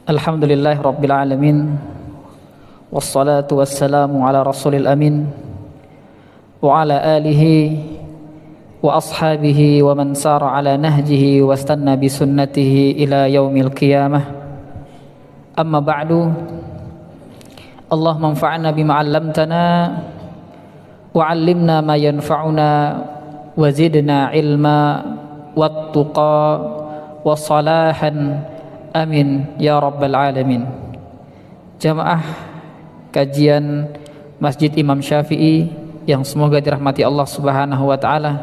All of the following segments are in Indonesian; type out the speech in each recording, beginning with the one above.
Alhamdulillah Rabbil Alamin, wassalatu wassalamu ala rasulil amin, wa ala alihi wa ashabihi wa man sara ala nahjihi wa stanna bi sunnatihi ila yaumil qiyamah. Amma ba'du, Allahumma anfa'na bima 'allamtana wa 'allimna ma yanfa'una wa zidna ilma wattuqa wa salahan, amin ya rabbal alamin. Jamaah kajian Masjid Imam Syafi'i yang semoga dirahmati Allah Subhanahu wa taala,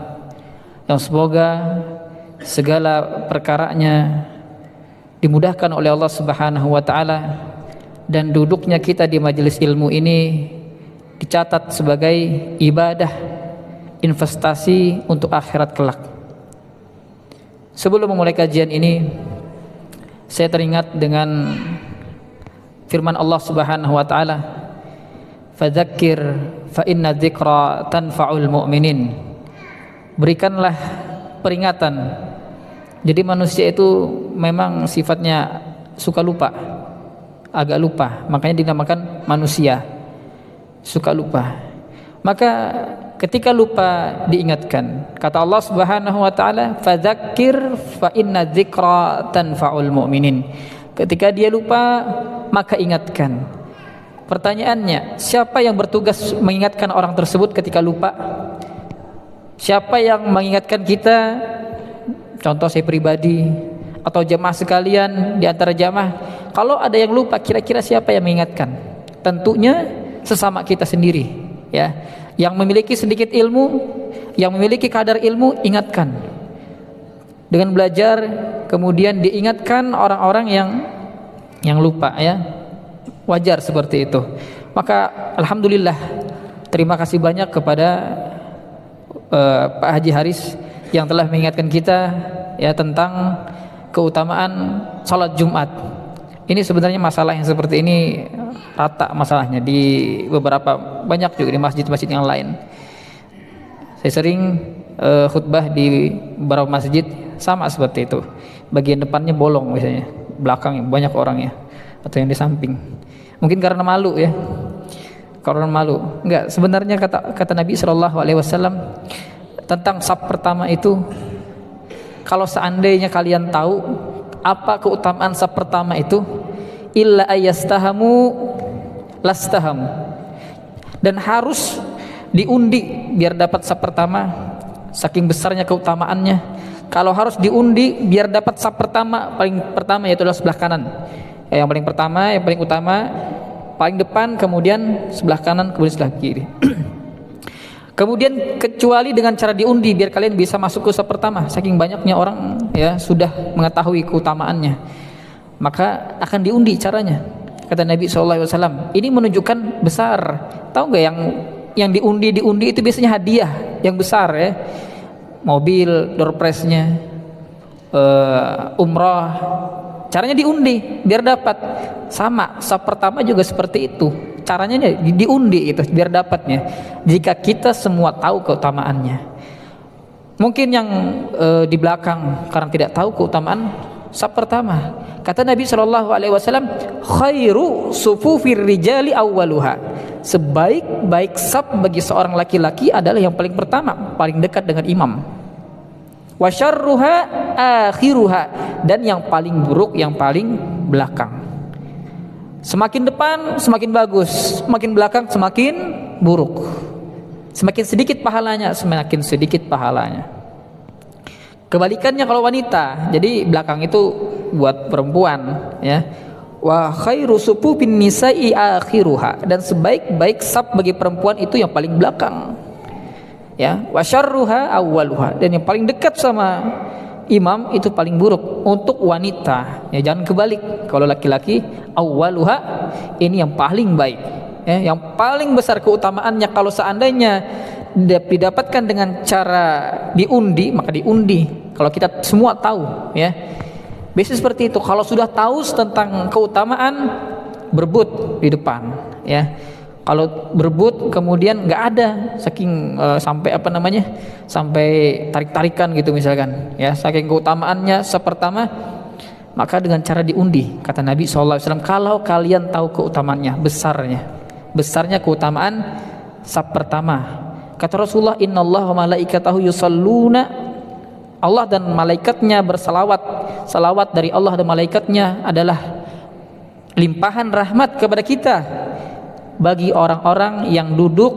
yang semoga segala perkaranya dimudahkan oleh Allah Subhanahu wa taala, dan duduknya kita di majelis ilmu ini dicatat sebagai ibadah, investasi untuk akhirat kelak. Sebelum memulai kajian ini, saya teringat dengan firman Allah Subhanahu wa taala, "Fadzakir fa inna dzikra tanfa'ul mu'minin." Berikanlah peringatan. Jadi manusia itu memang sifatnya suka lupa, agak lupa, makanya dinamakan manusia suka lupa. Maka ketika lupa diingatkan. Kata Allah Subhanahu wa taala, "Fadzakir fa inna dzikra tanfa'ul mu'minin." Ketika dia lupa, maka ingatkan. Pertanyaannya, siapa yang bertugas mengingatkan orang tersebut ketika lupa? Siapa yang mengingatkan kita? Contoh saya pribadi atau jemaah sekalian di antara jemaah. Kalau ada yang lupa, kira-kira siapa yang mengingatkan? Tentunya sesama kita sendiri, ya. Yang memiliki sedikit ilmu, yang memiliki kadar ilmu, ingatkan. Dengan belajar, kemudian diingatkan orang-orang yang lupa, ya. Wajar seperti itu. Maka alhamdulillah, terima kasih banyak kepada Pak Haji Haris yang telah mengingatkan kita, ya, tentang keutamaan salat Jumat. Ini sebenarnya masalah yang seperti ini rata masalahnya di beberapa, banyak juga di masjid-masjid yang lain. Saya sering khutbah di beberapa masjid sama seperti itu. Bagian depannya bolong misalnya, belakang banyak orangnya, atau yang di samping. Mungkin karena malu, ya. Karena malu. Enggak, sebenarnya kata Nabi sallallahu alaihi wasallam tentang saf pertama itu, kalau seandainya kalian tahu apa keutamaan saf pertama itu, illa ayastahamu lastahamu, dan harus diundi biar dapat saf pertama, saking besarnya keutamaannya. Kalau harus diundi biar dapat saf pertama, paling pertama yaitu adalah sebelah kanan, yang paling pertama, yang paling utama, paling depan, kemudian sebelah kanan, kemudian sebelah kiri. Kemudian kecuali dengan cara diundi biar kalian bisa masuk ke saf pertama, saking banyaknya orang, ya, sudah mengetahui keutamaannya, maka akan diundi caranya. Kata Nabi SAW, ini menunjukkan besar. Tahu nggak yang diundi itu biasanya hadiah yang besar, ya, mobil, door prize-nya, umrah. Caranya diundi biar dapat. Sama, saf pertama juga seperti itu. Caranya diundi itu biar dapatnya. Jika kita semua tahu keutamaannya. Mungkin yang di belakang karena tidak tahu keutamaan saf pertama. Kata Nabi SAW, khairu sufufir rijali awwaluha. Sebaik-baik saf bagi seorang laki-laki adalah yang paling pertama, paling dekat dengan imam. Wa syarruha akhiruha, dan yang paling buruk yang paling belakang. Semakin depan semakin bagus, semakin belakang semakin buruk. Semakin sedikit pahalanya, semakin sedikit pahalanya. Kebalikannya kalau wanita, jadi belakang itu buat perempuan, ya. Wa khairu sufufin nisa'i akhiruha, dan sebaik-baik saf bagi perempuan itu yang paling belakang. Ya, wa syarruha awwaluha, dan yang paling dekat sama imam itu paling buruk untuk wanita. Ya, jangan kebalik. Kalau laki-laki awwaluha, ini yang paling baik, ya, yang paling besar keutamaannya. Kalau seandainya didapatkan dengan cara diundi, maka diundi. Kalau kita semua tahu, ya. Biasanya seperti itu. Kalau sudah tahu tentang keutamaan, berebut di depan, ya. Kalau berebut kemudian nggak ada, saking sampai sampai tarik-tarikan gitu misalkan, ya, saking keutamaannya sepertama, maka dengan cara diundi, kata Nabi SAW, kalau kalian tahu keutamaannya, besarnya keutamaan saf pertama. Kata Rasulullah, innallaha wa malaikatahu yusalluna, Allah dan malaikatnya bersalawat. Salawat dari Allah dan malaikatnya adalah limpahan rahmat kepada kita bagi orang-orang yang duduk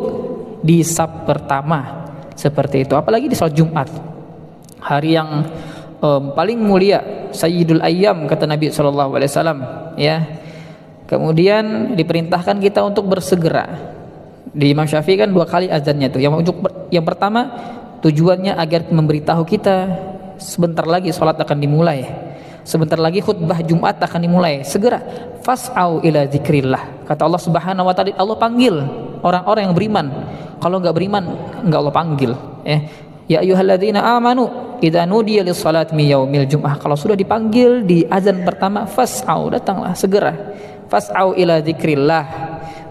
di saf pertama. Seperti itu. Apalagi di salat Jumat, hari yang paling mulia, Sayyidul Ayyam, kata Nabi SAW, ya. Kemudian diperintahkan kita untuk bersegera. Di Imam Syafi'i kan 2 kali azannya tuh. Yang pertama tujuannya agar memberitahu kita sebentar lagi sholat akan dimulai, sebentar lagi khutbah Jumat akan dimulai. Segera, fas'au ila dzikrillah. Kata Allah Subhanahu wa taala, Allah panggil orang-orang yang beriman. Kalau enggak beriman, enggak Allah panggil. Ya ayyuhalladzina amanu idza nudiya lis-salati min yaumil jum'ah. Kalau sudah dipanggil di azan pertama, fas'au, datanglah segera. Fas'au ila dzikrillah,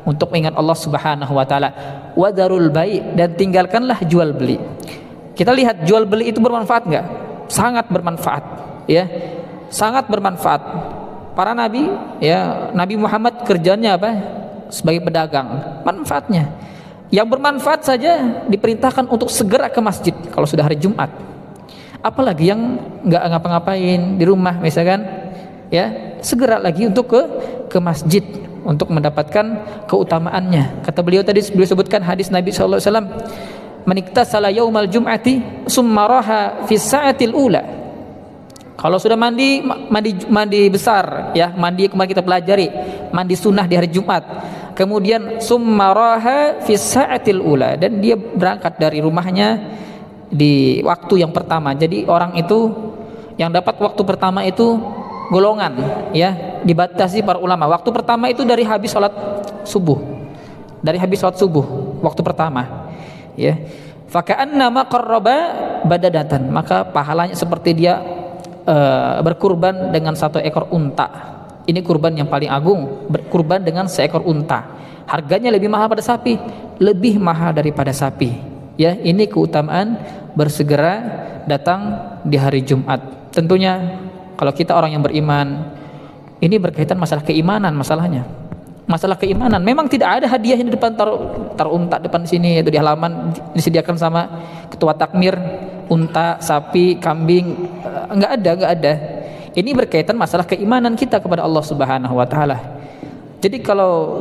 untuk mengingat Allah Subhanahu wa taala. Wadarul bai', dan tinggalkanlah jual beli. Kita lihat jual beli itu bermanfaat enggak? Sangat bermanfaat, ya. Sangat bermanfaat. Para nabi, ya, Nabi Muhammad kerjanya apa? Sebagai pedagang. Manfaatnya. Yang bermanfaat saja diperintahkan untuk segera ke masjid kalau sudah hari Jumat. Apalagi yang enggak ngapa-ngapain di rumah misalkan, ya, segera lagi untuk ke masjid untuk mendapatkan keutamaannya. Kata beliau tadi, beliau sebutkan hadis Nabi sallallahu alaihi wasallam, "Man iktasala yaumal jum'ati summa raha fi sa'atil ula." Kalau sudah mandi besar, ya, mandi kemarin kita pelajari, mandi sunnah di hari Jumat. Kemudian summa raha fi sa'atil ula, dan dia berangkat dari rumahnya di waktu yang pertama. Jadi orang itu yang dapat waktu pertama itu golongan, ya, dibatasi para ulama. Waktu pertama itu dari habis sholat subuh, waktu pertama, ya. Faka'annama qarraba badadatan, maka pahalanya seperti dia berkurban dengan 1 ekor unta. Ini kurban yang paling agung, berkurban dengan seekor unta. Harganya lebih mahal pada sapi, lebih mahal daripada sapi. Ya, ini keutamaan bersegera datang di hari Jumat. Tentunya kalau kita orang yang beriman, ini berkaitan masalah keimanan, masalah keimanan. Memang tidak ada hadiahnya di depan, taruh unta depan sini, itu di halaman disediakan sama ketua takmir, unta, sapi, kambing, enggak ada. Ini berkaitan masalah keimanan kita kepada Allah Subhanahu wa taala. Jadi kalau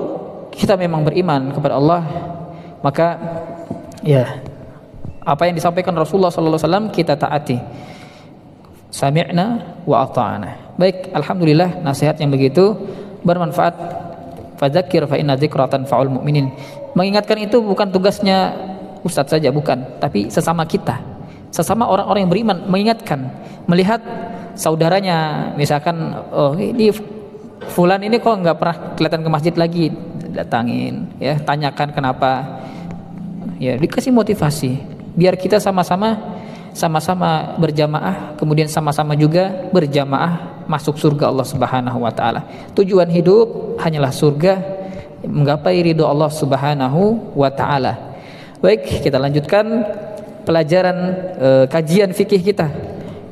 kita memang beriman kepada Allah, maka ya, apa yang disampaikan Rasulullah sallallahu alaihi wasallam kita taati. Sami'na wa ata'na. Baik, alhamdulillah nasihat yang begitu bermanfaat. Fadzakir fa inna dzikra tanfa'ul mu'minin. Mengingatkan itu bukan tugasnya ustaz saja, bukan, tapi sesama kita, sesama orang-orang yang beriman, mengingatkan, melihat saudaranya misalkan, oh ini fulan ini kok enggak pernah kelihatan ke masjid lagi, datangin, ya, tanyakan kenapa, ya, dikasih motivasi biar kita sama-sama berjamaah, kemudian sama-sama juga berjamaah masuk surga Allah Subhanahu wa taala. Tujuan hidup hanyalah surga, menggapai ridho Allah Subhanahu wa taala. Baik, kita lanjutkan pelajaran kajian fikih kita.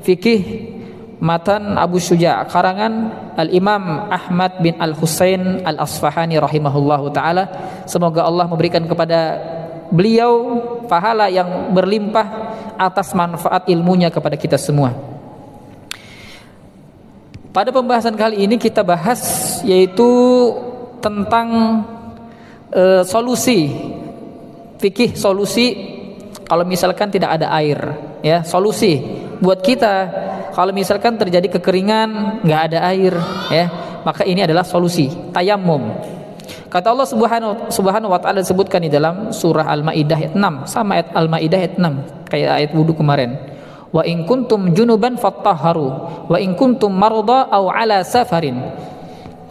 Fikih Matan Abu Syuja' karangan Al-Imam Ahmad bin Al-Husain Al-Asfahani rahimahullahu taala. Semoga Allah memberikan kepada beliau pahala yang berlimpah atas manfaat ilmunya kepada kita semua. Pada pembahasan kali ini kita bahas yaitu tentang solusi fikih, solusi kalau misalkan tidak ada air, ya, solusi buat kita kalau misalkan terjadi kekeringan, nggak ada air, ya, maka ini adalah solusi tayammum. Kata Allah Subhanahu wa taala disebutkan di dalam surah Al-Maidah ayat 6, sama ayat Al-Maidah ayat 6 kayak ayat wudu kemarin. Wa in kuntum junuban fattahharu wa in kuntum marda aw ala safarin.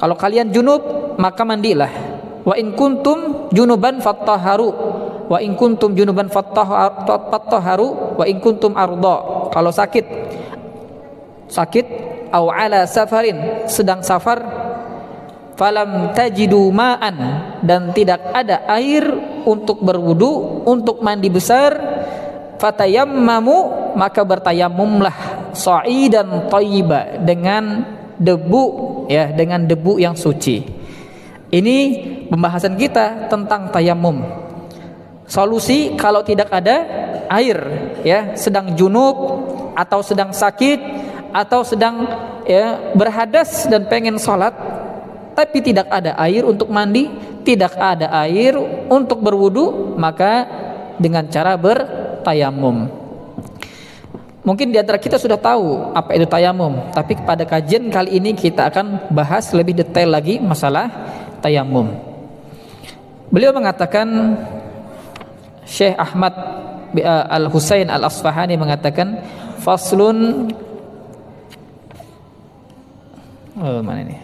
Kalau kalian junub maka mandilah. Wa in kuntum junuban fattahharu wa in kuntum junuban fattahharu wa in kuntum arda. Kalau sakit aw ala safarin, sedang safar, falam tajidu ma'an, dan tidak ada air untuk berwudu, untuk mandi besar, fatayammamu, maka bertayamumlah, sa'idan thayyiba, dengan debu, ya, dengan debu yang suci. Ini pembahasan kita tentang tayamum. Solusi kalau tidak ada air, ya, sedang junub atau sedang sakit atau sedang, ya, berhadas dan pengen sholat tapi tidak ada air untuk mandi, tidak ada air untuk berwudu, maka dengan cara bertayamum. Mungkin di antara kita sudah tahu apa itu tayamum, tapi pada kajian kali ini kita akan bahas lebih detail lagi masalah tayamum. Beliau mengatakan, Syekh Ahmad Al-Husain Al-Asfahani mengatakan, faslun, mana ini?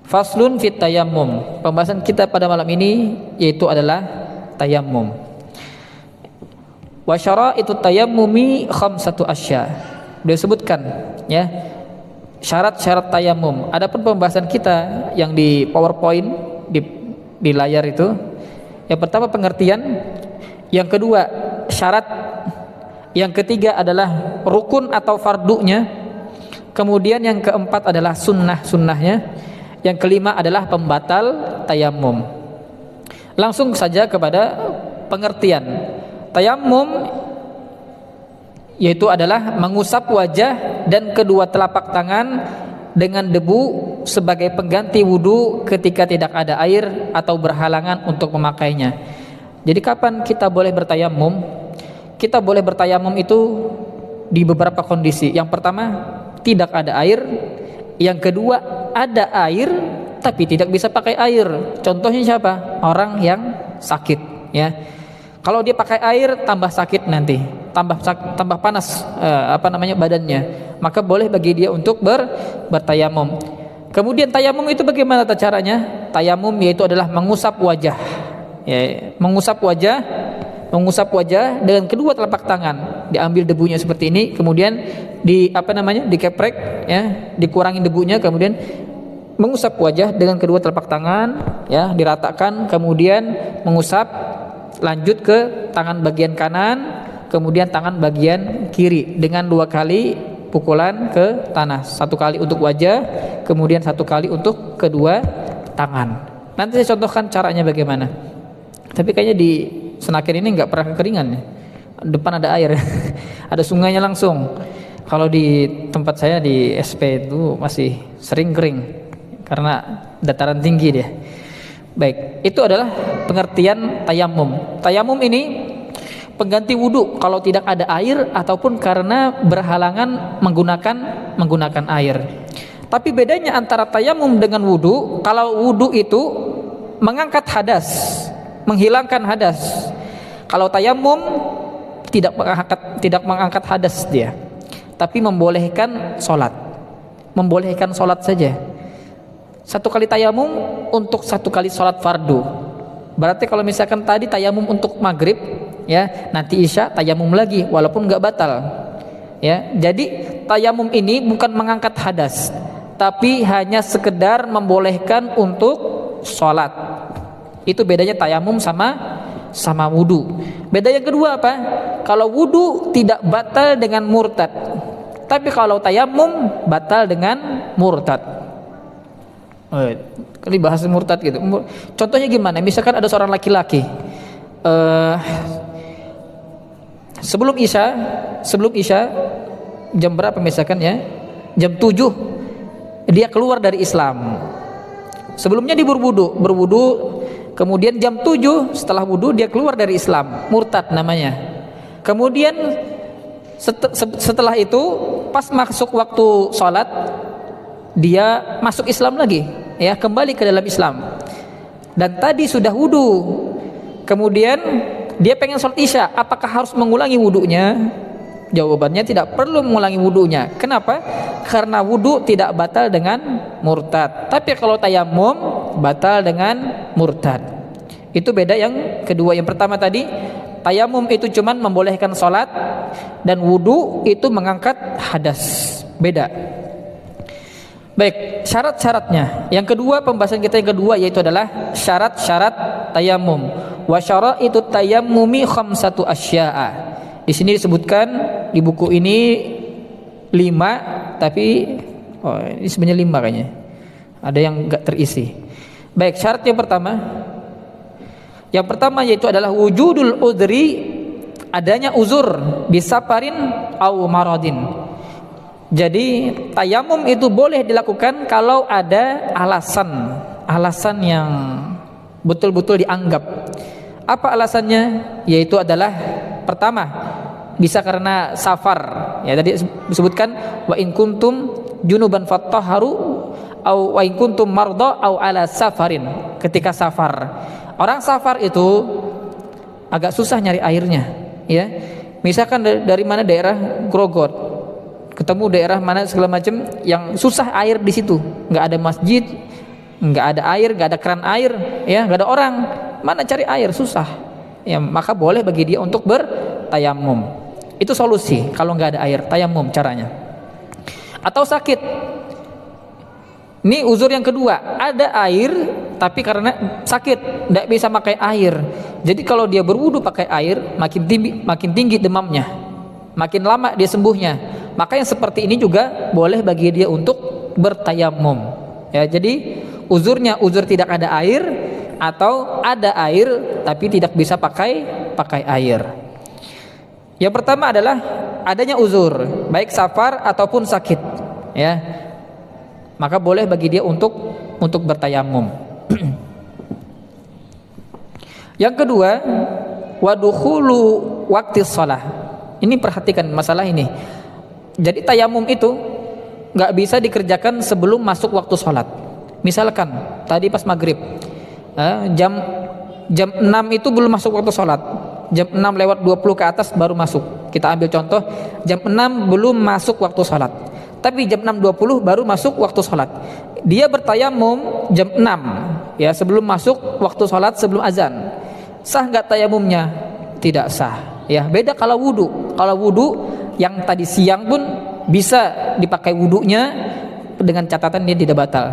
Faslun fit tayammum. Pembahasan kita pada malam ini yaitu adalah tayammum. Wa syaraitu tayammumi khamsatu asya. Beliau sebutkan, ya, syarat-syarat tayamum. Adapun pembahasan kita yang di PowerPoint di layar itu, yang pertama pengertian, yang kedua syarat, yang ketiga adalah rukun atau fardunya, kemudian yang keempat adalah sunnah-sunnahnya, yang kelima adalah pembatal tayamum. Langsung saja kepada pengertian. Tayamum yaitu adalah mengusap wajah dan kedua telapak tangan dengan debu sebagai pengganti wudu ketika tidak ada air atau berhalangan untuk memakainya. Jadi kapan kita boleh bertayamum? Kita boleh bertayamum itu di beberapa kondisi. Yang pertama, tidak ada air. Yang kedua, ada air tapi tidak bisa pakai air. Contohnya siapa? Orang yang sakit, ya. Kalau dia pakai air tambah sakit nanti, tambah panas badannya, maka boleh bagi dia untuk bertayamum. Kemudian tayamum itu bagaimana caranya? Tayamum yaitu adalah mengusap wajah, ya, mengusap wajah dengan kedua telapak tangan, diambil debunya seperti ini, kemudian dikeprek, ya, dikurangi debunya, kemudian mengusap wajah dengan kedua telapak tangan, ya, diratakan, kemudian mengusap, lanjut ke tangan bagian kanan, kemudian tangan bagian kiri dengan 2 kali pukulan ke tanah, 1 kali untuk wajah, kemudian 1 kali untuk kedua tangan. Nanti saya contohkan caranya bagaimana. Tapi kayaknya di Senakin ini nggak pernah kekeringan, ya. Depan ada air, ada sungainya langsung. Kalau di tempat saya di SP itu masih sering kering karena dataran tinggi dia. Baik, itu adalah pengertian tayamum. Tayamum ini pengganti wudu kalau tidak ada air ataupun karena berhalangan menggunakan air. Tapi bedanya antara tayamum dengan wudu, kalau wudu itu mengangkat hadas, menghilangkan hadas. Kalau tayamum tidak mengangkat hadas dia, tapi membolehkan sholat saja. 1 kali tayamum untuk 1 kali sholat fardu. Berarti kalau misalkan tadi tayamum untuk maghrib, ya, nanti isya tayamum lagi walaupun nggak batal, ya. Jadi tayamum ini bukan mengangkat hadas, tapi hanya sekedar membolehkan untuk sholat. Itu bedanya tayamum sama wudu. Beda yang kedua apa? Kalau wudu tidak batal dengan murtad, tapi kalau tayamum batal dengan murtad. Ini bahas murtad gitu. Contohnya gimana? Misalkan ada seorang laki-laki sebelum isya jam berapa misalkan, ya, jam 7 dia keluar dari Islam. Sebelumnya dia berwudu, kemudian jam 7 setelah wudu dia keluar dari Islam, murtad namanya. Kemudian setelah itu pas masuk waktu sholat dia masuk Islam lagi, ya, kembali ke dalam Islam. Dan tadi sudah wudu, kemudian dia pengen sholat isya, apakah harus mengulangi wudunya? Jawabannya tidak perlu mengulangi wudunya. Kenapa? Karena wudu tidak batal dengan murtad. Tapi kalau tayamum batal dengan murtad. Itu beda yang kedua. Yang pertama tadi tayamum itu cuman membolehkan sholat, dan wudu itu mengangkat hadas. Beda. Baik, syarat-syaratnya. Yang kedua, pembahasan kita yang kedua yaitu adalah syarat-syarat tayamum. Wa syaraitu tayammumi khamsatu asya'a. Di sini disebutkan di buku ini 5, tapi Oh, ini sebenarnya 5 kayaknya. Ada yang enggak terisi. Baik, syarat yang pertama. Yang pertama yaitu adalah wujudul udri, adanya uzur bisafarin au maradin. Jadi tayamum itu boleh dilakukan kalau ada alasan yang betul-betul dianggap. Apa alasannya? Yaitu adalah pertama, bisa karena safar. Ya tadi disebutkan wa in kuntum junuban fattahharu au wa in kuntum marda au ala safarin. Ketika safar. Orang safar itu agak susah nyari airnya, ya. Misalkan dari mana daerah Grogol, ketemu daerah mana segala macam yang susah air di situ, nggak ada masjid, nggak ada air, nggak ada keran air, ya, nggak ada orang, mana cari air susah, ya, maka boleh bagi dia untuk bertayamum. Itu solusi kalau nggak ada air, tayamum caranya. Atau sakit, ini uzur yang kedua, ada air tapi karena sakit tidak bisa pakai air. Jadi kalau dia berwudu pakai air, makin tinggi demamnya, makin lama dia sembuhnya. Maka yang seperti ini juga boleh bagi dia untuk bertayamum. Ya, jadi uzurnya uzur tidak ada air atau ada air tapi tidak bisa pakai air. Yang pertama adalah adanya uzur, baik safar ataupun sakit, ya. Maka boleh bagi dia untuk bertayamum. Yang kedua, wadukhulu waktu shalah. Ini perhatikan masalah ini. Jadi tayamum itu nggak bisa dikerjakan sebelum masuk waktu sholat. Misalkan tadi pas maghrib, jam 6 itu belum masuk waktu sholat. Jam 6 lewat 20 ke atas baru masuk. Kita ambil contoh, jam 6 belum masuk waktu sholat, tapi jam 6.20 baru masuk waktu sholat. Dia bertayamum jam 6, ya, sebelum masuk waktu sholat, sebelum azan. Sah nggak tayamumnya? Tidak sah, ya. Beda kalau wudu. Kalau wudu yang tadi siang pun bisa dipakai wudunya dengan catatan dia tidak batal.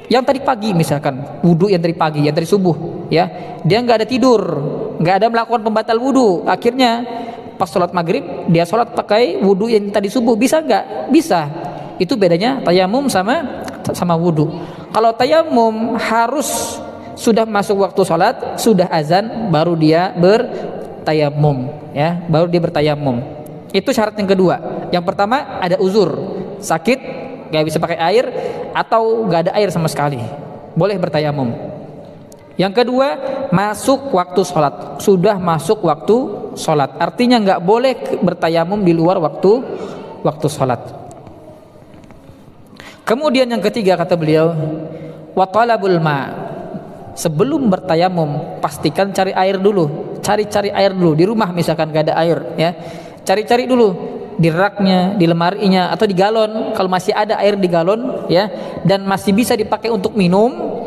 Yang tadi pagi misalkan, wudu yang tadi pagi, yang tadi subuh, ya, dia nggak ada tidur, nggak ada melakukan pembatal wudu, akhirnya pas sholat maghrib dia sholat pakai wudu yang tadi subuh, bisa nggak? Bisa. Itu bedanya tayamum sama wudu. Kalau tayamum harus sudah masuk waktu sholat, sudah azan, baru dia bertayamum, ya, baru dia bertayamum. Itu syarat yang kedua. Yang pertama ada uzur, sakit, nggak bisa pakai air, atau nggak ada air sama sekali, boleh bertayamum. Yang kedua, masuk waktu sholat, sudah masuk waktu sholat, artinya nggak boleh bertayamum di luar waktu sholat. Kemudian yang ketiga kata beliau, wa talabul ma. Sebelum bertayamum pastikan cari air dulu, cari air dulu di rumah. Misalkan nggak ada air, ya, cari dulu di raknya, di lemarinya, atau di galon. Kalau masih ada air di galon, ya, dan masih bisa dipakai untuk minum,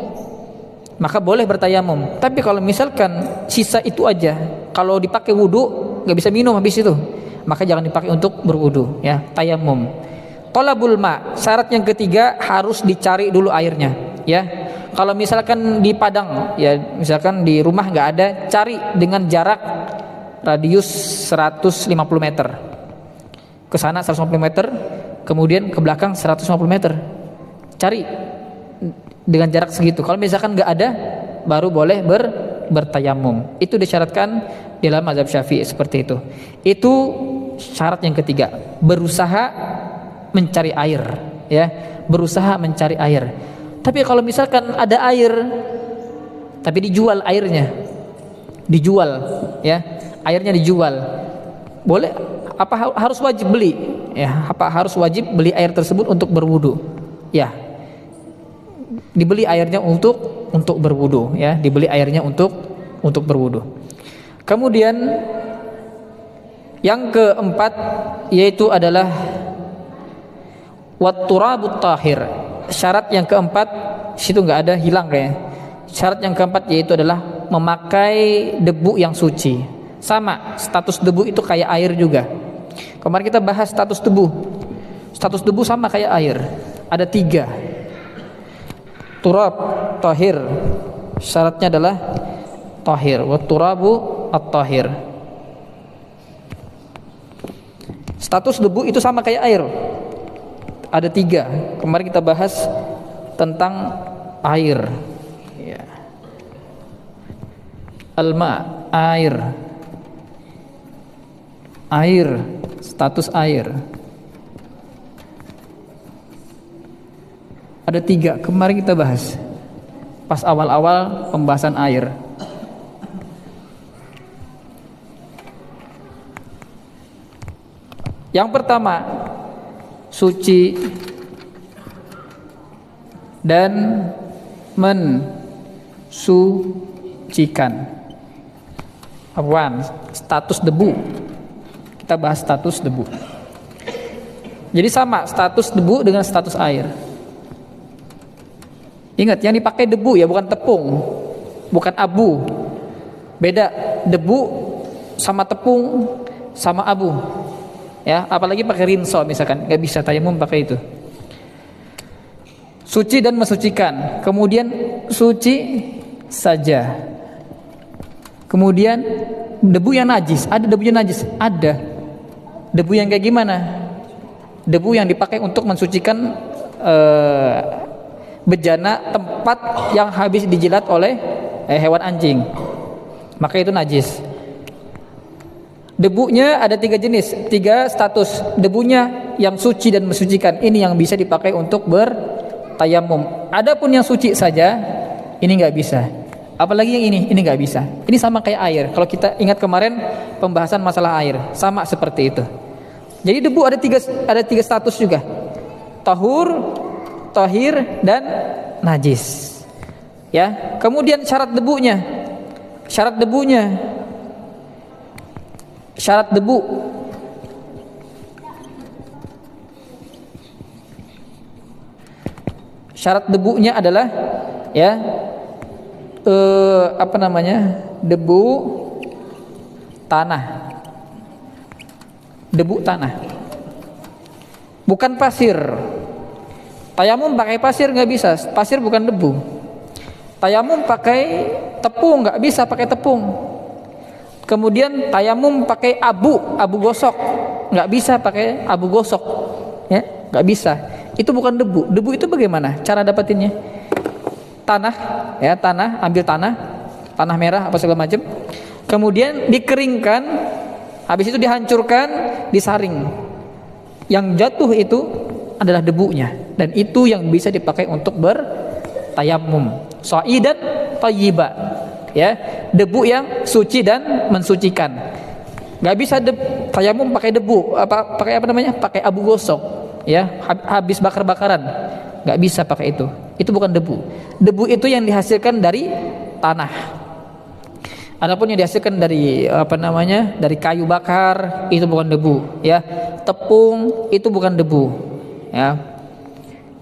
maka boleh bertayamum. Tapi kalau misalkan sisa itu aja, kalau dipakai wudu nggak bisa minum habis itu, maka jangan dipakai untuk berwudu, ya, tayamum. Thalabul ma, syarat yang ketiga harus dicari dulu airnya, ya. Kalau misalkan di padang, ya, misalkan di rumah nggak ada, cari dengan jarak radius 150 meter. Ke sana 150 meter, kemudian ke belakang 150 meter. Cari dengan jarak segitu. Kalau misalkan nggak ada, baru boleh bertayamum. Itu disyaratkan dalam mazhab Syafi'i seperti itu. Itu syarat yang ketiga, berusaha mencari air, ya, berusaha mencari air. Tapi kalau misalkan ada air, tapi dijual airnya, ya, airnya dijual, boleh? Apa harus wajib beli? Ya, apa harus wajib beli air tersebut untuk berwudu? Ya, dibeli airnya untuk berwudu, ya, dibeli airnya untuk berwudu. Kemudian yang keempat yaitu adalah wat-turabut tahir. Syarat yang keempat, situ nggak ada, hilang kayaknya. Syarat yang keempat yaitu adalah memakai debu yang suci. Sama, status debu itu kayak air juga. Kemarin kita bahas status debu. Status debu sama kayak air. Ada 3. Turab, tahir. Syaratnya adalah tahir. Wa turabu at-tahir. Status debu itu sama kayak air. ada 3. Kemarin kita bahas tentang air, ya. Alma, air, status air. Ada 3, kemarin kita bahas pas awal-awal pembahasan air. Yang pertama, suci dan mensucikan. Apaan? Status debu. Kita bahas status debu. Jadi sama status debu dengan status air. Ingat, yang dipakai debu ya, bukan tepung, bukan abu. Beda debu sama tepung sama abu. Ya, apalagi pakai rinso misalkan, nggak bisa tayamum pakai itu. Suci dan mensucikan. Kemudian suci saja. Kemudian debu yang najis. Ada debu yang najis? Ada. Debu yang kayak gimana? Debu yang dipakai untuk mensucikan bejana tempat yang habis dijilat oleh hewan anjing, maka itu najis. Debunya ada 3 jenis, 3 status. Debunya yang suci dan mensucikan, ini yang bisa dipakai untuk bertayamum. Adapun yang suci saja, ini nggak bisa. Apalagi yang ini nggak bisa. Ini sama kayak air. Kalau kita ingat kemarin pembahasan masalah air, sama seperti itu. Jadi debu ada tiga status juga, tahur, tahir, dan najis. Ya. Kemudian syarat debunya adalah ya debu tanah, bukan pasir. Tayamum pakai pasir nggak bisa, pasir bukan debu. Tayamum pakai tepung nggak bisa, pakai tepung. Kemudian tayamum pakai abu gosok, nggak bisa pakai abu gosok, ya nggak bisa. Itu bukan debu. Debu itu bagaimana cara dapatinnya? Tanah, ambil tanah merah apa segala macam. Kemudian dikeringkan, habis itu dihancurkan, disaring. Yang jatuh itu adalah debunya, dan itu yang bisa dipakai untuk bertayamum. Sha'idan thayyiba, ya, debu yang suci dan mensucikan. Gak bisa tayamum pakai debu, pakai abu gosok, ya, habis bakar-bakaran, gak bisa pakai itu. Itu bukan debu. Debu itu yang dihasilkan dari tanah. Adapun yang dihasilkan dari dari kayu bakar, itu bukan debu, ya. Tepung itu bukan debu, ya.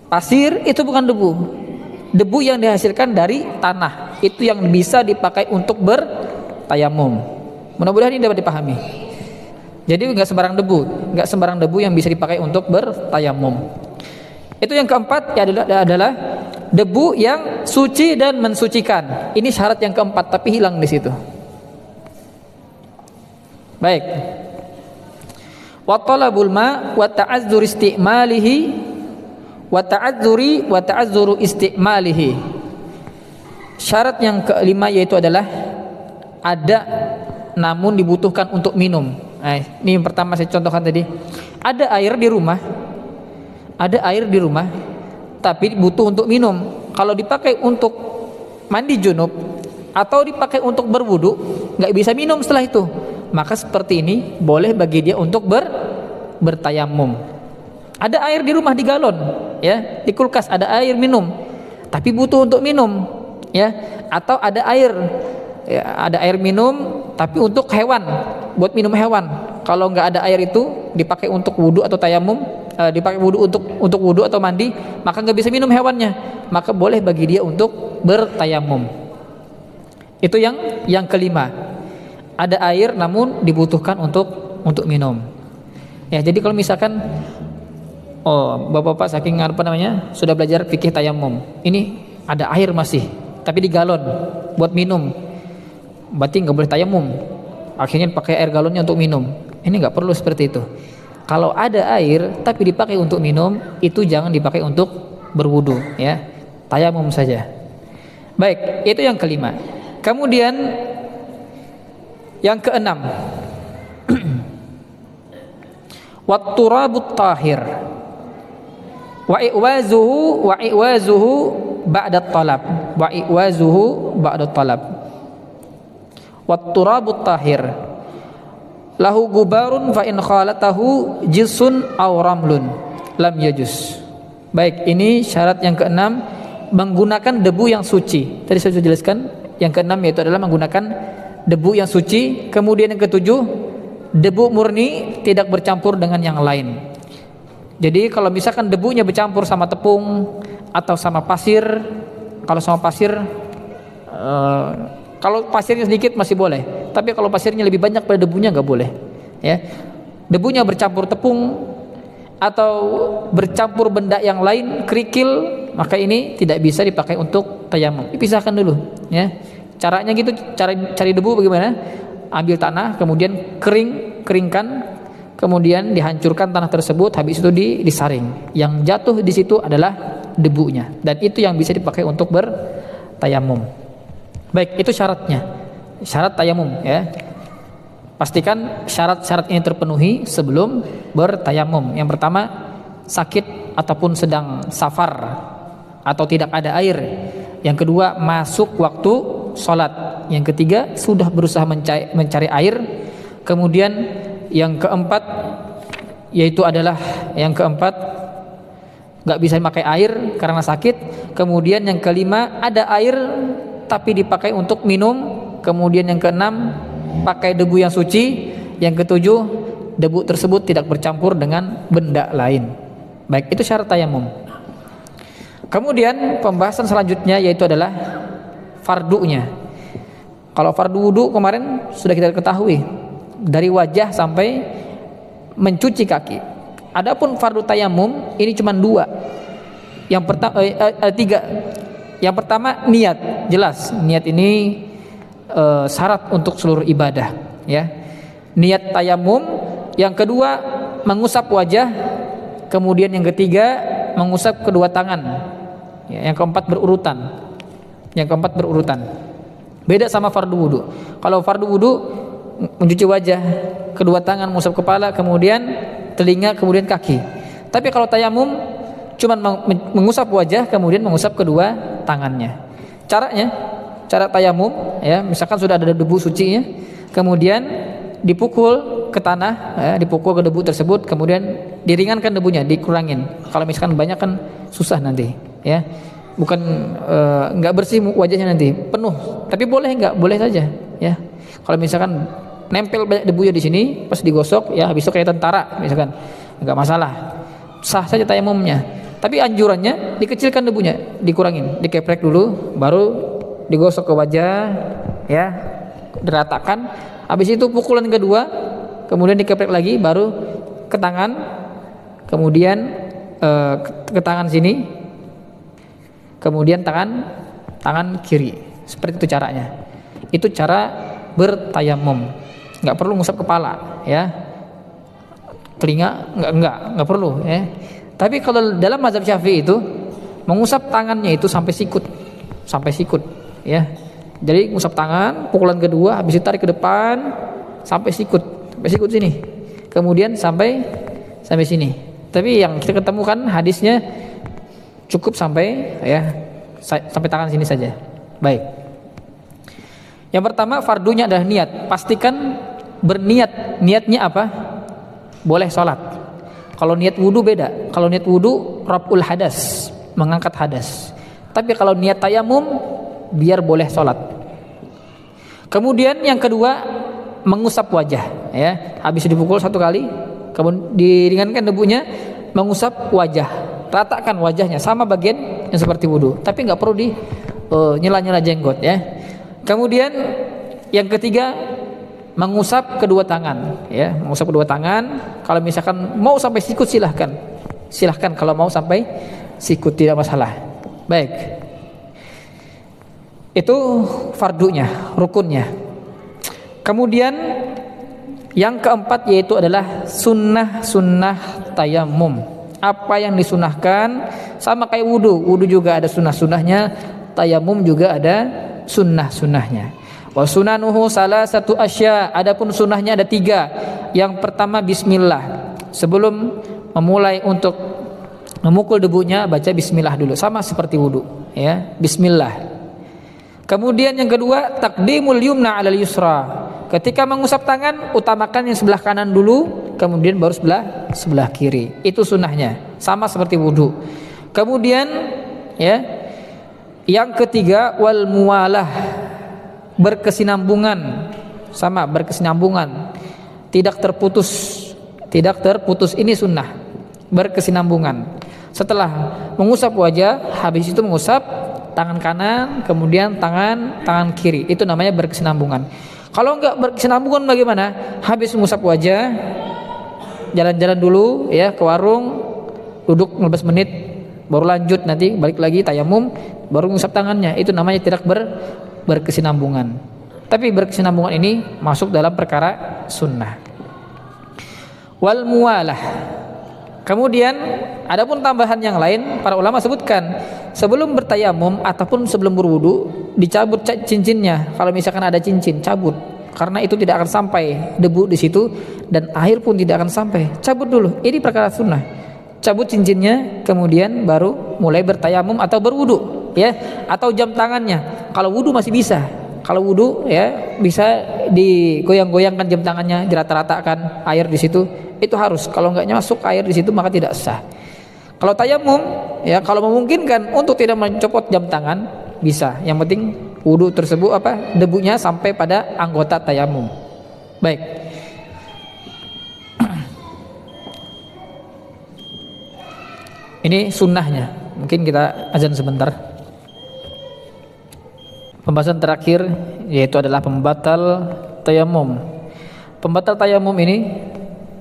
Pasir itu bukan debu. Debu yang dihasilkan dari tanah, itu yang bisa dipakai untuk bertayamum. Mudah-mudahan ini dapat dipahami. Jadi nggak sembarang debu yang bisa dipakai untuk bertayamum. Itu yang keempat, ya, adalah debu yang suci dan mensucikan. Ini syarat yang keempat, tapi hilang di situ. Baik. Wa talabul ma wa ta'azzur istimalihi wa ta'azzuru istimalihi. Syarat yang kelima yaitu adalah ada namun dibutuhkan untuk minum. Ini yang pertama saya contohkan tadi. Ada air di rumah tapi butuh untuk minum. Kalau dipakai untuk mandi junub atau dipakai untuk berwudu, nggak bisa minum setelah itu. Maka seperti ini boleh bagi dia untuk bertayamum. Ada air di rumah di galon, ya, di kulkas ada air minum, tapi butuh untuk minum, ya. Atau ada air minum tapi untuk hewan, buat minum hewan. Kalau nggak ada air itu dipakai untuk wudu atau tayamum, dipakai wudu untuk wudu atau mandi, maka nggak bisa minum hewannya, maka boleh bagi dia untuk bertayamum. Itu yang kelima. Ada air namun dibutuhkan untuk minum. Ya, jadi kalau misalkan bapak-bapak saking sudah belajar fikih tayamum, ini ada air masih tapi di galon buat minum, berarti nggak boleh tayamum. Akhirnya pakai air galonnya untuk minum. Ini nggak perlu seperti itu. Kalau ada air tapi dipakai untuk minum, itu jangan dipakai untuk berwudu, ya. Tayamum saja. Baik, itu yang kelima. Kemudian yang keenam, wat-turabut tahir wa iwazuhu ba'da talab wat-turabut tahir lahu gubarun fa in khalatahu jisun aw ramlun lam yajus. Baik, ini syarat yang keenam, menggunakan debu yang suci. Tadi saya sudah jelaskan yang keenam, yaitu adalah menggunakan debu yang suci. Kemudian yang ketujuh, debu murni tidak bercampur dengan yang lain. Jadi kalau misalkan debunya bercampur sama tepung atau sama pasir, kalau sama pasir kalau pasirnya sedikit masih boleh, tapi kalau pasirnya lebih banyak pada debunya nggak boleh, ya. Debunya bercampur tepung atau bercampur benda yang lain, kerikil, maka ini tidak bisa dipakai untuk tayamum. Dipisahkan dulu, ya. Caranya gitu, cari debu bagaimana? Ambil tanah, kemudian keringkan, kemudian dihancurkan tanah tersebut, habis itu disaring. Yang jatuh di situ adalah debunya, dan itu yang bisa dipakai untuk bertayamum. Baik, itu syaratnya. Syarat tayamum, ya. Pastikan syarat-syarat ini terpenuhi sebelum bertayamum. Yang pertama, sakit ataupun sedang safar atau tidak ada air. Yang kedua, masuk waktu sholat. Yang ketiga, sudah berusaha mencari air. Kemudian yang keempat, yaitu adalah yang keempat, nggak bisa memakai air karena sakit. Kemudian yang kelima, ada air tapi dipakai untuk minum. Kemudian yang keenam, pakai debu yang suci. Yang ketujuh, debu tersebut tidak bercampur dengan benda lain. Baik, itu syarat tayamum. Kemudian pembahasan selanjutnya yaitu adalah fardunya. Kalau fardu wudu kemarin sudah kita ketahui, dari wajah sampai mencuci kaki. Adapun fardu tayamum ini cuma dua. Yang pertama tiga. Yang pertama, niat. Jelas niat ini syarat untuk seluruh ibadah, ya. Niat tayamum. Yang kedua, mengusap wajah. Kemudian yang ketiga, mengusap kedua tangan, ya. Yang keempat berurutan. Beda sama fardu wudu. Kalau fardu wudu mencuci wajah, kedua tangan, mengusap kepala, kemudian telinga, kemudian kaki. Tapi kalau tayamum cuma mengusap wajah, kemudian mengusap kedua tangannya. Cara tayamum, ya, misalkan sudah ada debu sucinya, kemudian dipukul ke tanah, ya, dipukul ke debu tersebut, kemudian diringankan debunya, dikurangin. Kalau misalkan banyak kan susah nanti, ya. Bukan nggak bersih wajahnya nanti, penuh. Tapi boleh nggak? Boleh saja, ya. Kalau misalkan nempel banyak debunya di sini, pas digosok, ya habis itu kayak tentara, misalkan, nggak masalah, sah saja tayamumnya. Tapi anjurannya dikecilkan debunya, dikurangin, dikeprek dulu, baru digosok ke wajah, ya, diratakan. Habis itu pukulan kedua, kemudian dikeprek lagi, baru ke tangan, kemudian ke tangan sini, kemudian tangan kiri. Seperti itu caranya. Itu cara bertayamum. Nggak perlu ngusap kepala, ya. Telinga nggak perlu, ya. Tapi kalau dalam mazhab Syafi'i itu mengusap tangannya itu sampai sikut, ya. Jadi ngusap tangan, pukulan kedua, habis itu tarik ke depan sampai sikut sini. Kemudian sampai sini. Tapi yang kita ketemukan hadisnya cukup sampai tangan sini saja. Baik. Yang pertama, fardunya adalah niat. Pastikan berniat. Niatnya apa? Boleh sholat. Kalau niat wudu beda. Kalau niat wudu raf'ul hadas, mengangkat hadas. Tapi kalau niat tayamum biar boleh sholat. Kemudian yang kedua, mengusap wajah, ya. Habis dipukul satu kali, kemudian diringankan debunya, mengusap wajah, ratakan wajahnya sama bagian yang seperti wudu. Tapi nggak perlu di nyela-nyela jenggot, ya. Kemudian yang ketiga, mengusap kedua tangan, ya, mengusap kedua tangan. Kalau misalkan mau sampai sikut silahkan kalau mau sampai sikut, tidak masalah. Baik, itu fardunya, rukunnya. Kemudian Yang keempat yaitu adalah sunnah-sunnah tayamum. Apa yang disunahkan sama kayak wudu. Wudu juga ada sunnah-sunnahnya, tayamum juga ada sunnah-sunnahnya. Wa sunanuhu salasatu asya. Adapun sunnahnya ada 3. Yang pertama bismillah. Sebelum memulai untuk memukul debunya baca bismillah dulu, sama seperti wudu, ya, bismillah. Kemudian yang kedua taqdimul yumna 'alal yusra. Ketika mengusap tangan utamakan yang sebelah kanan dulu, kemudian baru sebelah kiri. Itu sunnahnya, sama seperti wudu. Kemudian ya, yang ketiga wal muwalah, berkesinambungan, sama berkesinambungan, tidak terputus, ini sunnah, berkesinambungan. Setelah mengusap wajah, habis itu mengusap tangan kanan, kemudian tangan kiri. Itu namanya berkesinambungan. Kalau enggak berkesinambungan bagaimana? Habis mengusap wajah, jalan-jalan dulu ya ke warung, duduk 15 menit, baru lanjut nanti balik lagi tayamum, baru mengusap tangannya. Itu namanya tidak berkesinambungan. Tapi berkesinambungan ini masuk dalam perkara sunnah. Wal muwalah. Kemudian adapun tambahan yang lain para ulama sebutkan sebelum bertayamum ataupun sebelum berwudu dicabut cincinnya. Kalau misalkan ada cincin, cabut, karena itu tidak akan sampai debu di situ dan air pun tidak akan sampai. Cabut dulu. Ini perkara sunnah. Cabut cincinnya, kemudian baru mulai bertayamum atau berwudu, ya, atau jam tangannya. Kalau wudu masih bisa. Kalau wudu ya bisa digoyang-goyangkan jam tangannya, dirata-ratakan air di situ. Itu harus. Kalau enggak masuk air di situ maka tidak sah. Kalau tayamum ya, kalau memungkinkan untuk tidak mencopot jam tangan bisa. Yang penting wudu tersebut debunya sampai pada anggota tayamum. Baik. Ini sunnahnya. Mungkin kita azan sebentar. Pembahasan terakhir yaitu adalah pembatal tayamum. Pembatal tayamum ini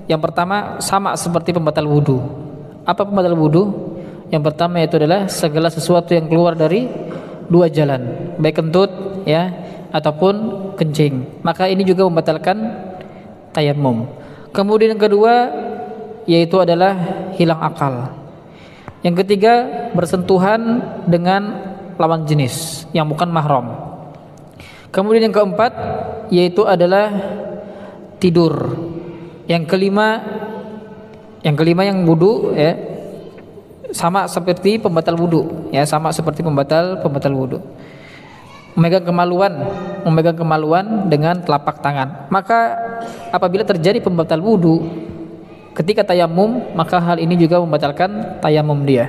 yang pertama sama seperti pembatal wudu. Apa pembatal wudu? Yang pertama yaitu adalah segala sesuatu yang keluar dari 2 jalan, baik kentut ya ataupun kencing. Maka ini juga membatalkan tayamum. Kemudian yang kedua yaitu adalah hilang akal. Yang ketiga bersentuhan dengan lawan jenis yang bukan mahram. Kemudian yang keempat yaitu adalah tidur. Yang kelima yang wudu ya sama seperti pembatal wudu ya, sama seperti pembatal wudu. Memegang kemaluan dengan telapak tangan. Maka apabila terjadi pembatal wudu ketika tayamum, maka hal ini juga membatalkan tayamum dia.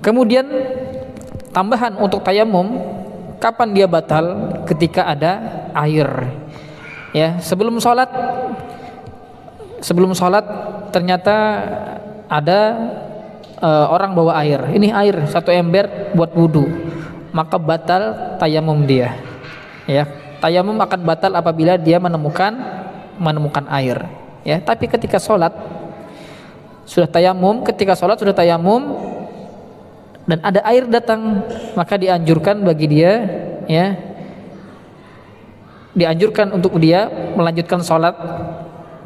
Kemudian tambahan untuk tayamum, kapan dia batal? Ketika ada air. Ya, sebelum sholat ternyata ada orang bawa air. Ini air 1 ember buat wudu, maka batal tayamum dia. Ya, tayamum akan batal apabila dia menemukan air. Ya, tapi ketika sholat sudah tayamum, dan ada air datang, maka dianjurkan bagi dia ya, dianjurkan untuk dia melanjutkan sholat,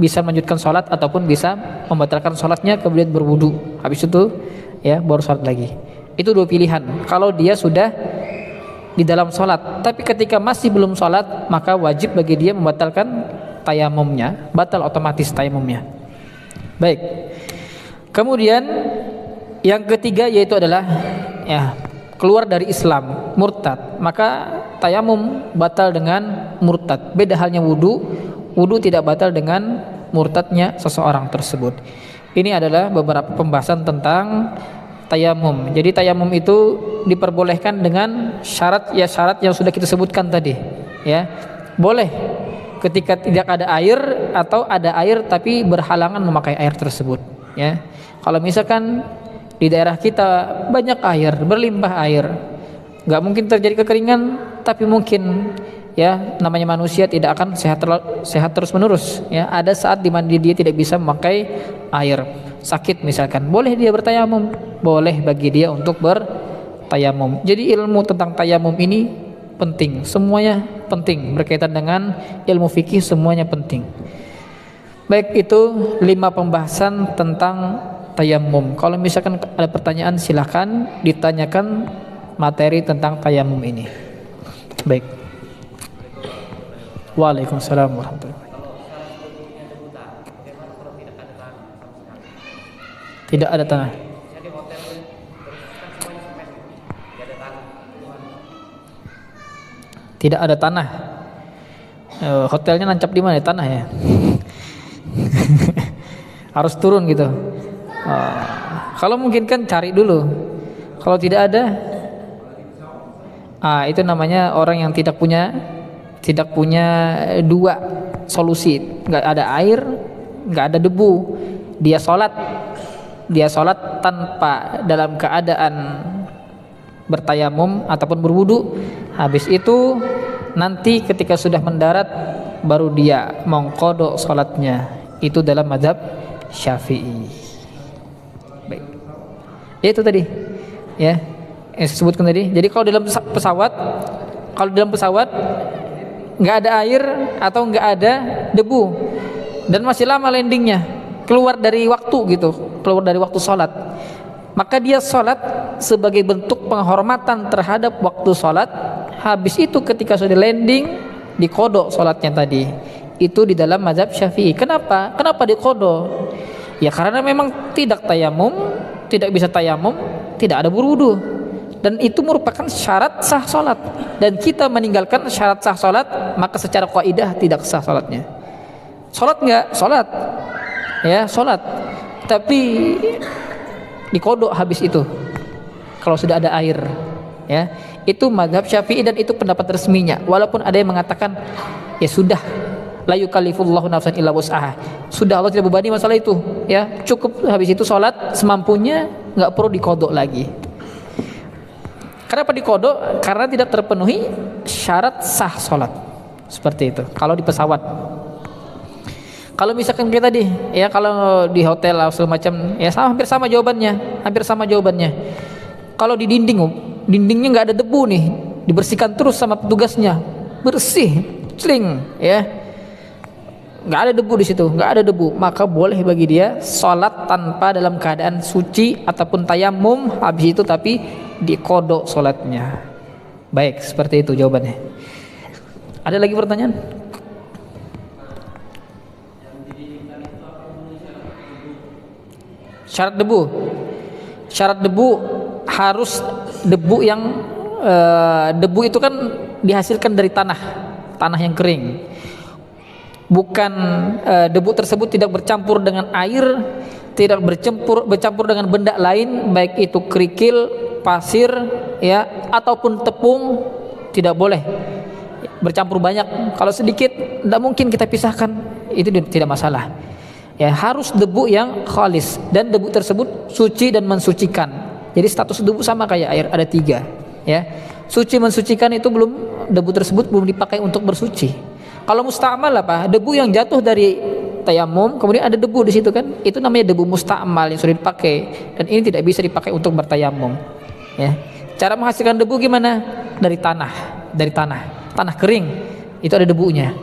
bisa melanjutkan sholat ataupun bisa membatalkan sholatnya kemudian berwudu, habis itu ya baru sholat lagi. Itu 2 pilihan kalau dia sudah di dalam sholat. Tapi ketika masih belum sholat, maka wajib bagi dia membatalkan tayamumnya, batal otomatis tayamumnya. Baik. Kemudian yang ketiga yaitu adalah ya keluar dari Islam, murtad. Maka tayamum batal dengan murtad. Beda halnya wudu tidak batal dengan murtadnya seseorang tersebut. Ini adalah beberapa pembahasan tentang tayamum. Jadi tayamum itu diperbolehkan dengan syarat yang sudah kita sebutkan tadi. Ya, boleh ketika tidak ada air atau ada air tapi berhalangan memakai air tersebut. Ya, kalau misalkan di daerah kita banyak air, berlimpah air, nggak mungkin terjadi kekeringan, tapi mungkin ya namanya manusia tidak akan sehat terus menerus. Ya, ada saat di mana dia tidak bisa memakai air, sakit misalkan, boleh dia bertayamum, boleh bagi dia untuk bertayamum. Jadi ilmu tentang tayamum ini penting, semuanya penting, berkaitan dengan ilmu fikih semuanya penting. Baik, itu 5 pembahasan tentang tayamum. Kalau misalkan ada pertanyaan silahkan ditanyakan materi tentang tayamum ini. Baik. Waalaikumsalam warahmatullahi wabarakatuh. Tidak ada tanah. Tidak ada tanah. Hotelnya nancap di mana? Tanah ya. Harus turun gitu. Kalau mungkin kan cari dulu. Kalau tidak ada, itu namanya orang yang tidak punya dua solusi. Nggak ada air, nggak ada debu. Dia sholat tanpa dalam keadaan bertayamum ataupun berwudu. Habis itu nanti ketika sudah mendarat baru dia mengqadha salatnya. Itu dalam mazhab Syafi'i. Baik. Itu tadi ya yang saya sebutkan tadi. Jadi kalau dalam pesawat nggak ada air atau nggak ada debu dan masih lama landingnya, keluar dari waktu sholat, maka dia sholat sebagai bentuk penghormatan terhadap waktu sholat. Habis itu ketika sudah landing diqadha sholatnya tadi. Itu di dalam mazhab Syafi'i. Kenapa diqadha? Ya karena memang tidak bisa tayamum, tidak ada berwudu, dan itu merupakan syarat sah sholat. Dan kita meninggalkan syarat sah sholat, maka secara kaidah tidak sah sholatnya. Sholat nggak? Sholat, ya sholat, tapi diqadha habis itu kalau sudah ada air, ya. Itu mazhab Syafi'i dan itu pendapat resminya. Walaupun ada yang mengatakan ya sudah, la yukallifullahu nafsan illa wus'aha. Sudah, Allah tidak membebani masalah itu, ya. Cukup habis itu sholat semampunya, nggak perlu diqadha lagi. Kenapa diqadha? Karena tidak terpenuhi syarat sah sholat. Seperti itu. Kalau di pesawat. Kalau misalkan kayak tadi, ya kalau di hotel atau semacam, ya hampir sama jawabannya. Kalau di dindingnya nggak ada debu nih, dibersihkan terus sama petugasnya, bersih, celing, ya, nggak ada debu di situ, maka boleh bagi dia sholat tanpa dalam keadaan suci ataupun tayamum habis itu, tapi diqadha sholatnya. Baik, seperti itu jawabannya. Ada lagi pertanyaan? Syarat debu harus debu yang debu itu kan dihasilkan dari tanah yang kering. Bukan debu tersebut tidak bercampur dengan air, tidak bercampur dengan benda lain, baik itu kerikil, pasir, ya, ataupun tepung, tidak boleh bercampur banyak. Kalau sedikit tidak mungkin kita pisahkan, itu tidak masalah. Ya, harus debu yang khalis dan debu tersebut suci dan mensucikan. Jadi status debu sama kayak air, ada 3, ya. Suci mensucikan itu debu tersebut belum dipakai untuk bersuci. Kalau musta'mal apa? Debu yang jatuh dari tayamum, kemudian ada debu di situ kan? Itu namanya debu musta'mal yang sudah dipakai, dan ini tidak bisa dipakai untuk bertayamum. Ya. Cara menghasilkan debu gimana? Dari tanah kering, itu ada debunya.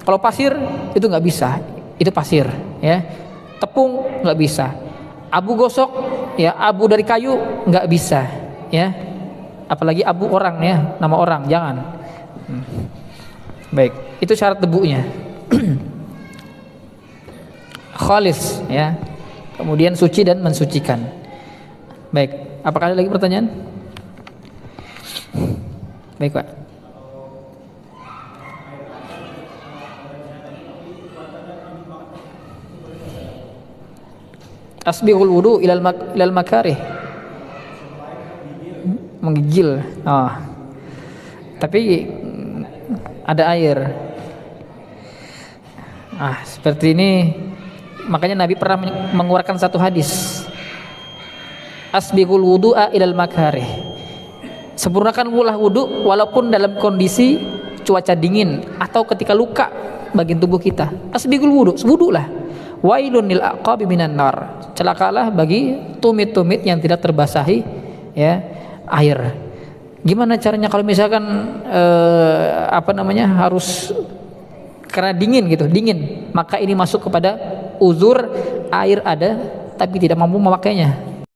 Kalau pasir itu nggak bisa, itu pasir, ya. Tepung nggak bisa. Abu gosok, ya, abu dari kayu nggak bisa, ya. Apalagi abu orang, ya, nama orang, jangan. Baik, itu syarat debunya. Khalis, ya. Kemudian suci dan mensucikan. Baik, apakah ada lagi pertanyaan? Baik, Pak. Asbighul wudu ilal makarih. Menggigil. Tapi ada air. Seperti ini, makanya Nabi pernah mengeluarkan satu hadis. Asbighul wudu'a ilal makarih. Sempurnakan wudu walaupun dalam kondisi cuaca dingin atau ketika luka bagian tubuh kita. Asbighul wudulah. Wailun lil aqabi minan nar. Celakalah bagi tumit-tumit yang tidak terbasahi, ya, air. Gimana caranya kalau misalkan harus karena dingin gitu, dingin, maka ini masuk kepada uzur, air ada tapi tidak mampu memakainya.